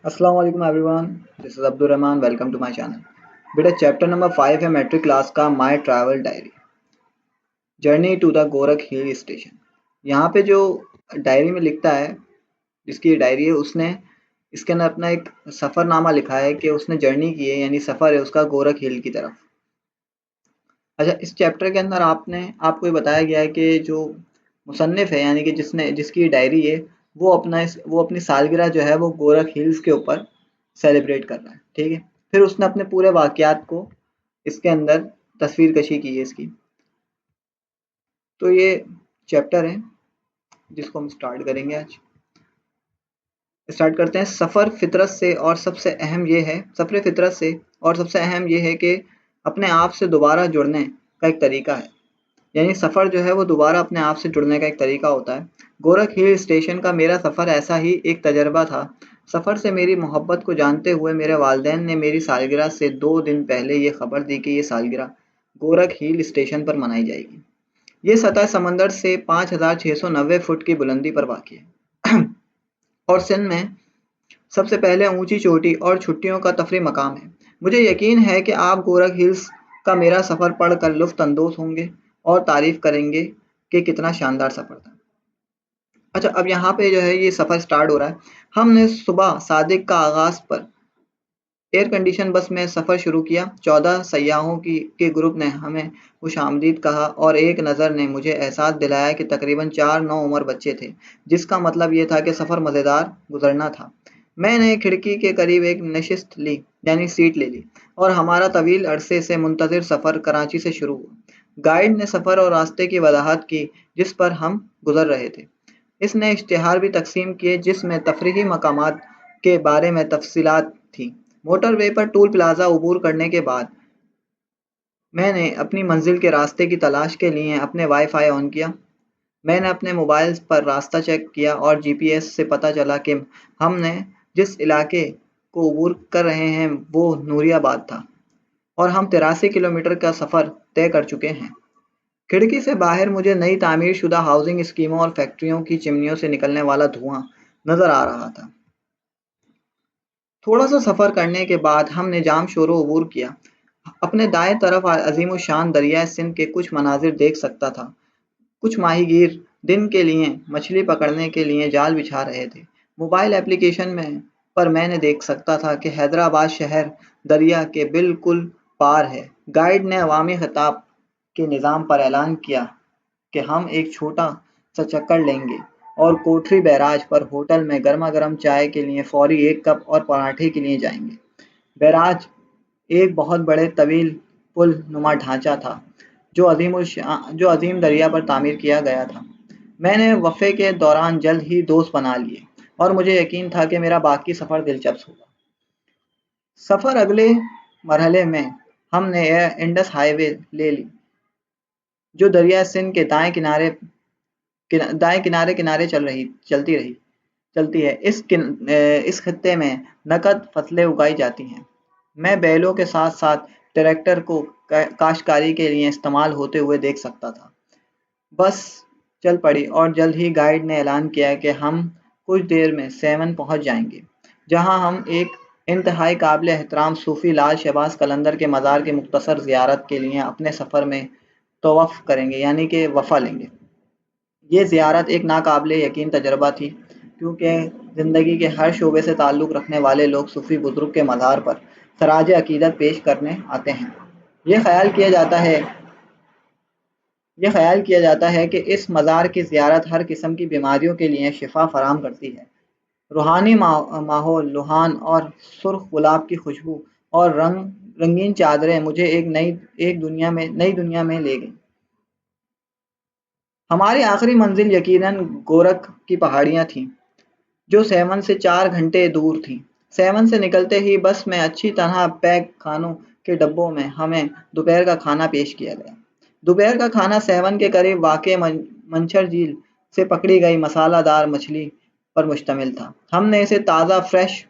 अस्सलाम वालेकुम everyone, this is Abdul Rahman. Welcome to my channel. बेटा चैप्टर नंबर 5 है मैट्रिक क्लास का my travel diary, journey to the Gorakh hill station. यहाँ पे जो डायरी में लिखता है, जिसकी डायरी है, उसने इसके अंदर अपना एक सफ़रनामा लिखा है कि उसने जर्नी की है, यानी सफ़र है उसका गोरख हिल की तरफ। अच्छा, इस चैप्टर के अंदर आपको ये बताया गया है कि जो मुसन्निफ है, यानी कि जिसकी डायरी है, वो अपनी सालगिरह जो है वो गोरख हिल्स के ऊपर सेलिब्रेट कर रहा है। ठीक है। फिर उसने अपने पूरे वाकयात को इसके अंदर तस्वीर कशी की है इसकी। तो ये चैप्टर है जिसको हम स्टार्ट करते हैं। सफ़र फितरत से और सबसे अहम ये है कि अपने आप से दोबारा जुड़ने का एक तरीका है, यानी सफ़र जो है वो दोबारा अपने आप से जुड़ने का एक तरीका होता है। गोरख हिल स्टेशन का मेरा सफ़र ऐसा ही एक तजर्बा था। सफ़र से मेरी मोहब्बत को जानते हुए मेरे वालिदैन ने मेरी सालगिरह से 2 दिन पहले ये खबर दी कि ये सालगिरह गोरख हिल स्टेशन पर मनाई जाएगी। ये सतह समंदर से 5,690 फुट की बुलंदी पर वाक़ है और सिंध में सबसे पहले ऊंची चोटी और छुट्टियों का तफरी मकाम है। मुझे यकीन है कि आप गोरख हिल्स का मेरा सफ़र पढ़कर लुफ्त अंदोज होंगे और तारीफ करेंगे कि कितना शानदार सफ़र था। अच्छा, अब यहाँ पे जो है ये सफ़र स्टार्ट हो रहा है। हमने सुबह सादिक का आगाज़ पर एयर कंडीशन बस में सफ़र शुरू किया। 14 सयाहों के ग्रुप ने हमें खुशामदीद कहा और एक नज़र ने मुझे एहसास दिलाया कि तकरीबन 4 नौ उम्र बच्चे थे, जिसका मतलब ये था कि सफ़र मज़ेदार गुजरना था। मैंने खिड़की के करीब एक नशिस्त ली, यानी सीट ले ली, और हमारा तवील अरसे से मुंतज़िर सफ़र कराची से शुरू हुआ। गाइड ने सफ़र और रास्ते की वजाहत की जिस पर हम गुजर रहे थे। इसने इश्तिहार भी तकसीम किए जिसमें तफरीही मकामात के बारे में तफसीलात थीं। मोटरवे पर टोल प्लाज़ा अबूर करने के बाद मैंने अपनी मंजिल के रास्ते की तलाश के लिए अपने वाईफ़ाई ऑन किया। मैंने अपने मोबाइल पर रास्ता चेक किया और जीपीएस से पता चला कि हमने जिस इलाके को अबूर कर रहे हैं वो नूरियाबाद था और हम 83 किलोमीटर का सफ़र तय कर चुके हैं। खिड़की से बाहर मुझे नई तामीर शुदा हाउसिंग स्कीमों और फैक्ट्रियों की चिमनियों से निकलने वाला धुआं नज़र आ रहा था। थोड़ा सा सफ़र करने के बाद हमने जाम शोरो अबूर किया। अपने दाएं तरफ अजीम शान दरिया सिंध के कुछ मनाजिर देख सकता था। कुछ माहीगीर दिन के लिए मछली पकड़ने के लिए जाल बिछा रहे थे। मोबाइल एप्लीकेशन में पर मैंने देख सकता था कि हैदराबाद शहर दरिया के बिल्कुल पार है। गाइड ने अवामी खिताब के निज़ाम पर ऐलान किया कि हम एक छोटा सा चक्कर लेंगे और कोठरी बैराज पर होटल में गर्मा गर्म चाय के लिए फौरी 1 कप और पराठे के लिए जाएंगे। बैराज एक बहुत बड़े तवील पुल नुमा ढांचा था जो अजीम दरिया पर तामीर किया गया था। मैंने वफ़े के दौरान जल्द ही दोस्त बना लिए और मुझे यकीन था कि मेरा बाकी सफ़र दिलचस्प होगा। सफ़र अगले मरहले में हमने इंडस हाईवे ले ली, जो दरिया सिंध के दाएं किनारे किनारे चलती है। इस खत्ते में नकद फसलें उगाई जाती हैं। मैं बैलों के साथ साथ ट्रैक्टर को काश्तकारी के लिए इस्तेमाल होते हुए देख सकता था। बस चल पड़ी और जल्द ही गाइड ने ऐलान किया कि हम कुछ देर में सेवन पहुंच जाएंगे, जहां हम एक इंतहाई काबिल एहतराम सूफी लाल शहबाज कलंदर के मज़ार की मुख्तसर ज़ियारत के लिए अपने सफ़र में तवफ़ करेंगे, यानी कि वफ़ा लेंगे। ये ज़ियारत एक नाकाबिले यकीन तजुर्बा थी, क्योंकि ज़िंदगी के हर शोबे से ताल्लुक़ रखने वाले लोग सूफ़ी बुज़ुर्ग के मज़ार पर ख़राज अक़ीदत पेश करने आते हैं। ये ख़याल किया जाता है ये ख़याल किया जाता है कि इस मज़ार की ज़ियारत हर किस्म की बीमारियों के लिए शिफा फराहम करती है। रूहानी माहौल, लुहान और सुर्ख गुलाब की खुशबू और रंगीन चादरें मुझे नई दुनिया में ले गईं। हमारी आखिरी मंजिल यकीनन गोरख की पहाड़ियाँ थीं, जो सेवन से 4 घंटे दूर थीं। सेवन से निकलते ही बस में अच्छी तरह पैक खानों के डब्बों में हमें दोपहर का खाना पेश किया गया। दोपहर का खाना सेवन के करीब वाक़ मंछर झील से पकड़ी गई मसालादार मछली पर मुश्तमिल था। हमने इसे ताज़ा फ्रेश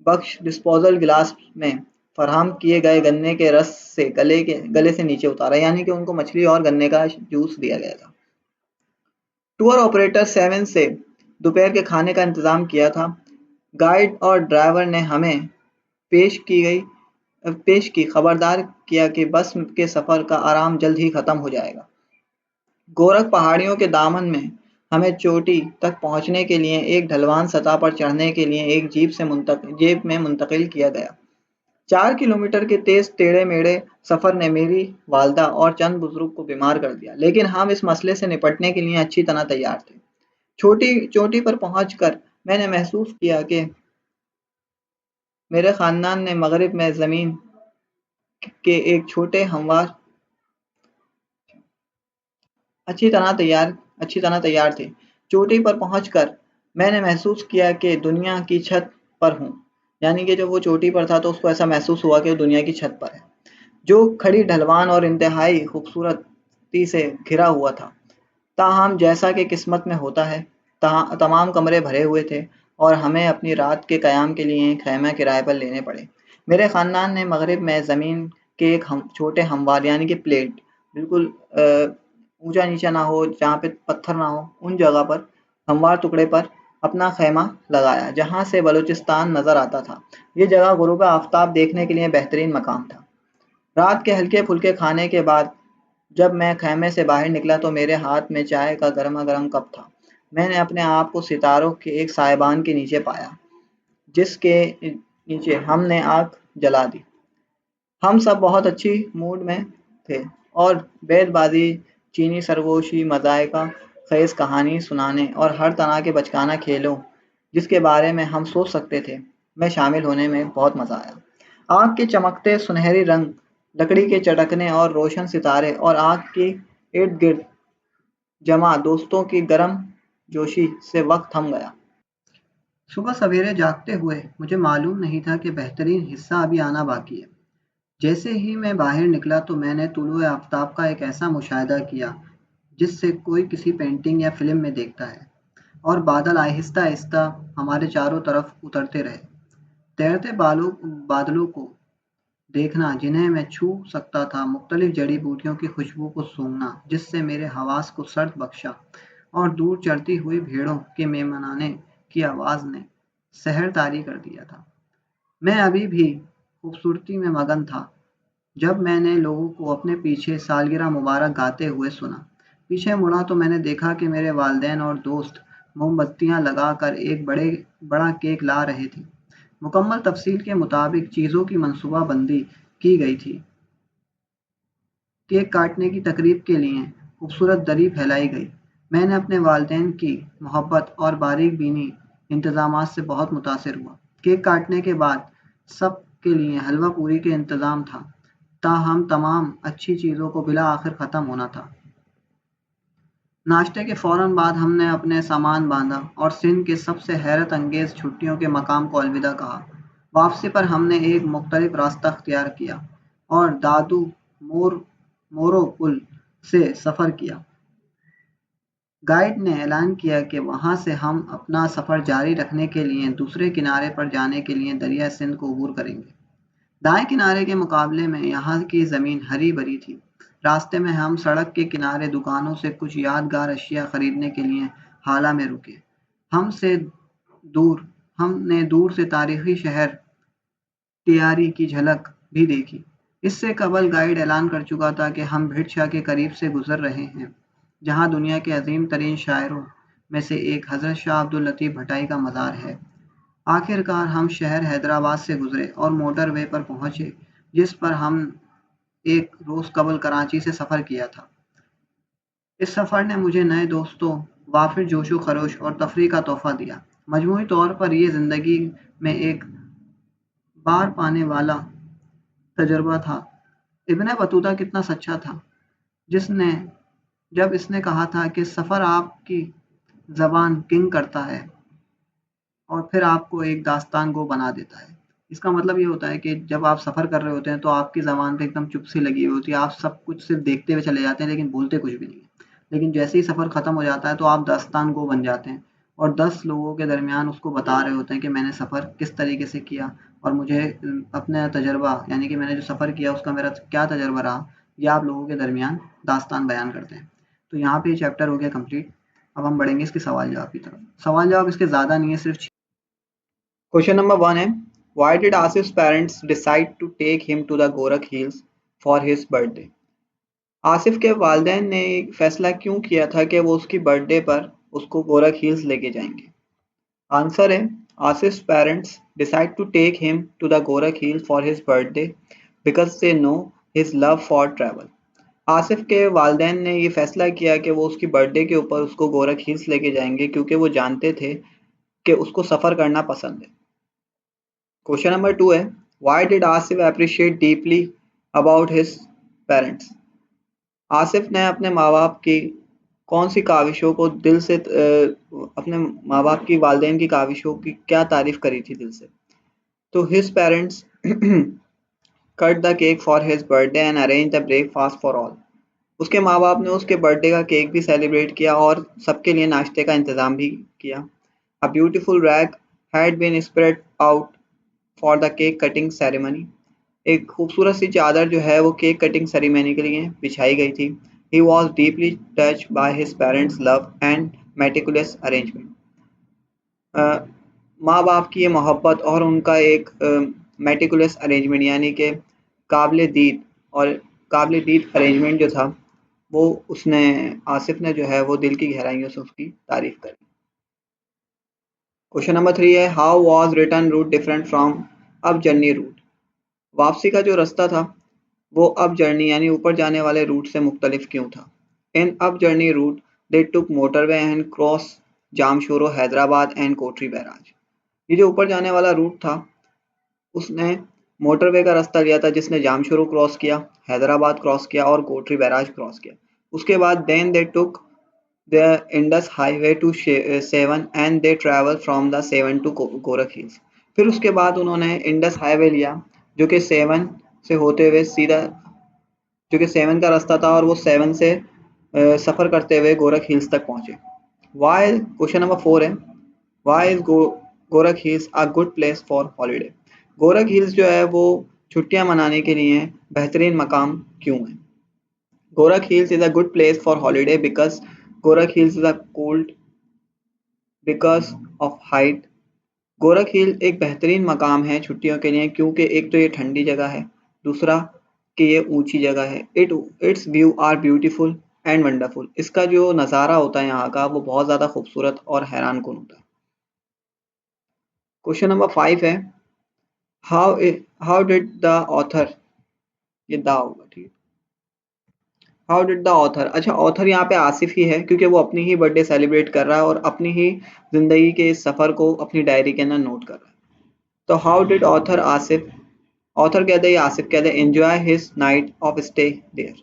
बख्श डिस्पोजल गिलास में फराहम किए गए गन्ने के रस से गले से नीचे उतारा, यानी कि उनको मछली और गन्ने का जूस दिया गया था। टूर ऑपरेटर सेवन से दोपहर के खाने का इंतज़ाम किया था। गाइड और ड्राइवर ने हमें पेश की खबरदार किया कि बस के सफर का आराम जल्द ही खत्म हो जाएगा। गोरख पहाड़ियों के दामन में हमें चोटी तक पहुंचने के लिए एक ढलवान सतह पर चढ़ने के लिए एक जीप में मुंतकिल किया गया। 4 किलोमीटर के तेज टेढ़े मेढ़े सफर ने मेरी वालदा और चंद बुजुर्ग को बीमार कर दिया, लेकिन हम इस मसले से निपटने के लिए अच्छी तरह तैयार थे। छोटी चोटी पर पहुंचकर मैंने महसूस किया कि मेरे खानदान ने मगरिब में जमीन के एक छोटे हमवार अच्छी तरह तैयार थे। चोटी पर पहुंचकर मैंने महसूस किया कि दुनिया की छत पर हूँ। यानी कि जब वो चोटी पर था तो उसको ऐसा महसूस हुआ कि वो दुनिया की छत पर है, जो खड़ी ढलवान और इंतहाई खूबसूरती से घिरा हुआ था। ताहम जैसा कि किस्मत में होता है, तमाम कमरे भरे हुए थे और हमें अपनी रात के क़याम के लिए ख़ैमा किराए पर लेने पड़े। मेरे ख़ानदान ने मगरिब में ज़मीन के एक छोटे हमवार यानी कि प्लेट, बिल्कुल ऊंचा नीचा ना हो, जहाँ पे पत्थर ना हो, उन जगह पर हमवार टुकड़े पर अपना ख़ैमा लगाया, जहाँ से बलूचिस्तान नज़र आता था। ये जगह गुरूब आफ्ताब देखने के लिए बेहतरीन मकाम था। रात के हल्के फुल्के खाने के बाद जब मैं खैमे से बाहर निकला तो मेरे हाथ में चाय का गर्मा-गर्म कप था। मैंने अपने आप को सितारों के एक साइबान के नीचे पाया, जिसके नीचे हमने आग जला दी। हम सब बहुत अच्छी मूड में थे और बेतबाजी, चीनी सरगोशी, मज़ायका ख़ेज़ कहानी सुनाने और हर तरह के बचकाना खेलों जिसके बारे में हम सोच सकते थे, में शामिल होने में बहुत मज़ा आया। आग के चमकते सुनहरी रंग, लकड़ी के चटकने और रोशन सितारे और आग के इर्द-गिर्द जमा दोस्तों की गर्मजोशी से वक्त थम गया। सुबह सवेरे जागते हुए मुझे मालूम नहीं था कि बेहतरीन हिस्सा अभी आना बाकी है। जैसे ही मैं बाहर निकला तो मैंने तुलुए आफ़ताब का एक ऐसा मुशाहिदा किया जिससे कोई किसी पेंटिंग या फिल्म में देखता है, और बादल आहिस्ता-आहिस्ता हमारे चारों तरफ उतरते रहे। तैरते बादलों को देखना जिन्हें मैं छू सकता था, मुख्तलिफ जड़ी बूटियों की खुशबू को सूंघना जिससे मेरे हवास को सर्द बख्शा, और दूर चरती हुई भेड़ों के मेमनाने की आवाज़ ने सहर तारी कर दिया था। मैं अभी भी खूबसूरती में मगन था जब मैंने लोगों को अपने पीछे सालगिरह मुबारक गाते हुए सुना। पीछे मुड़ा तो मैंने देखा कि मेरे वालिदैन और दोस्त मोमबत्तियां लगाकर एक बड़ा केक ला रहे थे। मुकम्मल तफसील के मुताबिक चीज़ों की मंसूबाबंदी की गई थी। केक काटने की तकरीब के लिए खूबसूरत दरी फैलाई गई। मैंने अपने वालिदैन की मोहब्बत और बारीक बीनी इंतज़ामात से बहुत मुतासिर हुआ। केक काटने के बाद सब के लिए हलवा पूरी के इंतज़ाम था, ताहम तमाम अच्छी चीज़ों को बिला आखिर ख़त्म होना था। नाश्ते के फ़ौरन बाद हमने अपने सामान बांधा और सिंध के सबसे हैरत अंगेज़ छुट्टियों के मकाम को अलविदा कहा। वापसी पर हमने एक मुख्तलिफ रास्ता अख्तियार किया और दादू मोरो पुल से सफ़र किया। गाइड ने ऐलान किया कि वहाँ से हम अपना सफ़र जारी रखने के लिए दूसरे किनारे पर जाने के लिए दरिया सिंध को अबूर करेंगे। दाएं किनारे के मुकाबले में यहाँ की ज़मीन हरी भरी थी। रास्ते में हम सड़क के किनारे दुकानों से कुछ यादगार अशिया खरीदने के लिए हाला में रुके। हमने दूर से तारीखी शहर टियारी की झलक भी देखी। इससे कबल गाइड ऐलान कर चुका था कि हम भिट शाह के करीब से गुजर रहे हैं, जहाँ दुनिया के अजीम तरीन शायरों में से एक हज़रत शाह अब्दुल लतीफ़ भटाई का मज़ार है। आखिरकार हम शहर हैदराबाद से गुजरे और मोटरवे पर पहुंचे, जिस पर हम एक रोज़ कबल कराची से सफ़र किया था। इस सफ़र ने मुझे नए दोस्तों, वाफिर जोशो खरोश और तफरीह का तोहफ़ा दिया। मजमूई तौर पर यह ज़िंदगी में एक बार पाने वाला तजुर्बा था। इब्न बतूता कितना सच्चा था जिसने जब इसने कहा था कि सफ़र आपकी ज़बान किंग करता है और फिर आपको एक दास्तान गो बना देता है। इसका मतलब ये होता है कि जब आप सफ़र कर रहे होते हैं तो आपकी ज़बान पे एकदम चुप सी लगी हुई होती है, आप सब कुछ सिर्फ देखते हुए चले जाते हैं लेकिन बोलते कुछ भी नहीं है। लेकिन जैसे ही सफ़र ख़त्म हो जाता है तो आप दास्तान गो बन जाते हैं और 10 लोगों के दरमियान उसको बता रहे होते हैं कि मैंने सफ़र किस तरीके से किया और मुझे अपना तजर्बा यानी कि मैंने जो सफ़र किया उसका मेरा क्या तजर्बा रहा, ये आप लोगों के दरमियान दास्तान बयान करते हैं। तो यहाँ पे ये चैप्टर हो गया कंप्लीट। अब हम बढ़ेंगे इसके सवाल जवाब की तरफ। सवाल जवाब इसके ज़्यादा नहीं है, सिर्फ क्वेश्चन नंबर 1 है, why did Asif parents decide to take him to the Gorakh hills for his birthday? Asif के वालिदैन ने फैसला क्यों किया था कि वो उसकी बर्थडे पर उसको गोरख हिल्स लेके जाएंगे? आंसर है, Asif's parents decide to take him to the Gorakh hill for his birthday because they know his love for travel. Asif के वालिदैन ने ये फैसला किया कि वो उसकी बर्थडे के ऊपर उसको गोरख हिल्स लेके जाएंगे क्योंकि वो जानते थे कि उसको सफ़र करना पसंद है। क्वेश्चन नंबर 2 है, why did Asif appreciate deeply about his parents? Asif ने अपने माँ बाप की कौन सी काविशों को दिल से अपने माँ बाप की वालिदैन की काविशों की क्या तारीफ करी थी दिल से? तो his parents cut the cake for his birthday and arrange the breakfast for all. उसके माँ बाप ने उसके बर्थडे का केक भी सेलिब्रेट किया और सबके लिए नाश्ते का इंतज़ाम भी किया। A beautiful rag had been spread out for the cake cutting ceremony. एक खूबसूरत सी चादर जो है वो केक कटिंग सेरेमनी के लिए बिछाई गई थी। He was deeply touched by his parents love and meticulous arrangement. माँ बाप की ये मोहब्बत और उनका एक मेटिकुलस अरेंजमेंट यानी कि काबिल दीद और काबिल दीद अरेंजमेंट जो था वो उसने आसिफ ने जो है वो दिल की गहराइयों से उसकी तारीफ करी। क्वेश्चन नंबर 3 है, how was return route different from up journey route? वापसी का जो रास्ता था वो अप जर्नी यानी ऊपर जाने वाले रूट से मुख्तलिफ क्यों था? In up journey route they took motorway and cross Jamshoro Hyderabad and Kotri barrage. ये जो ऊपर जाने वाला रूट था उसने मोटरवे का रास्ता लिया था जिसने जामशोरो क्रॉस किया, हैदराबाद क्रॉस किया और कोटरी बैराज क्रॉस किया। उसके बाद then they took the Indus highway to Sehwan and they travel from the Sehwan to Gorakh hills. फिर उसके बाद उन्होंने इंडस हाईवे लिया जो कि सेवन से होते हुए सीधा जो कि सेवन का रास्ता था और वो सेवन से सफ़र करते हुए गोरख हिल्स तक पहुंचे। वाई क्वेश्चन नंबर 4 है, why is Gorakh hills a good place for holiday? Gorakh hills जो है वो छुट्टियां मनाने के लिए बेहतरीन मकाम क्यों है? Gorakh hills is a good place for holiday because Gorakh hills is a cold because of height. Gorakh hill एक बेहतरीन मकाम है छुट्टियों के लिए क्योंकि एक तो ये ठंडी जगह है, दूसरा कि ये ऊंची जगह है। Its view are beautiful and wonderful. इसका जो नज़ारा होता है यहाँ का वो बहुत ज़्यादा खूबसूरत और हैरान कुन होता है। क्वेश्चन नंबर 5 है, how how did the author, ये दा होगा ठीक है, हाउ डिड द ऑथर, अच्छा ऑथर यहाँ पे आसिफ ही है क्योंकि वो अपनी ही बर्थडे सेलिब्रेट कर रहा है और अपनी ही जिंदगी के इस सफ़र को अपनी डायरी के अंदर नोट कर रहा है। तो how did author Asif, author कहते हैं आसिफ कहते हैं enjoy his night of stay there.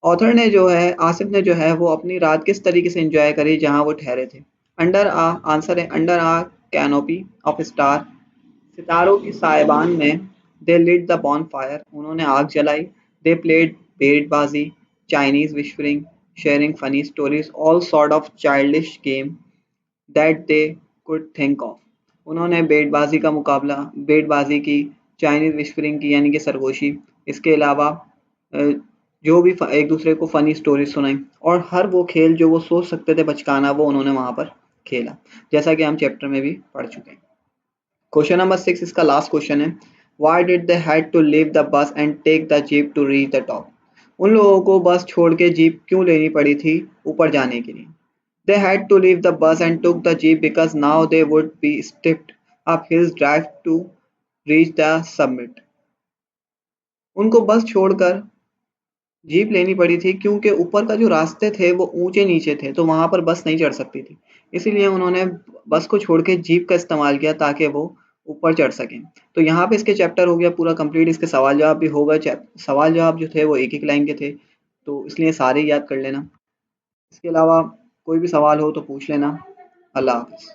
Author ने जो है आसिफ ने जो है वो अपनी रात किस तरीके से एंजॉय करी जहां वो ठहरे थे? अंडर आ, आंसर है under a canopy of star, सितारों की साइबान में। They lit the bonfire, उन्होंने आग जलाई। दे प्लेड बेटबाजी, Chinese whispering, sharing funny stories, all sort of childish game that they could think of. उन्होंने बेटबाजी का मुकाबला, बेटबाजी की, चाइनीज विस्परिंग की यानी कि सरगोशी, इसके अलावा जो भी एक दूसरे को फनी स्टोरी सुनाई और हर वो खेल जो वो सोच सकते थे बचकाना वो उन्होंने वहां पर खेला, जैसा कि हम चैप्टर में भी पढ़ चुके हैं। क्वेश्चन नंबर 6 इसका लास्ट क्वेश्चन है, why did they had to leave the bus and take the jeep to reach the top? उन लोगों को बस छोड़ के जीप क्यों लेनी पड़ी थी ऊपर जाने के लिए? They had to leave the bus and took the jeep because now they would be stepped up hills drive to reach the summit. उनको बस छोड़कर जीप लेनी पड़ी थी क्योंकि ऊपर का जो रास्ते थे वो ऊंचे नीचे थे तो वहां पर बस नहीं चढ़ सकती थी, इसीलिए उन्होंने बस को छोड़ के जीप का इस्तेमाल किया ताकि वो ऊपर चढ़ सकें। तो यहाँ पे इसके चैप्टर हो गया पूरा कंप्लीट, इसके सवाल जवाब भी होगा। सवाल जवाब जो थे वो एक एक लाइन के थे तो इसलिए सारे याद कर लेना। इसके अलावा कोई भी सवाल हो तो पूछ लेना। अल्लाह हाफिज़।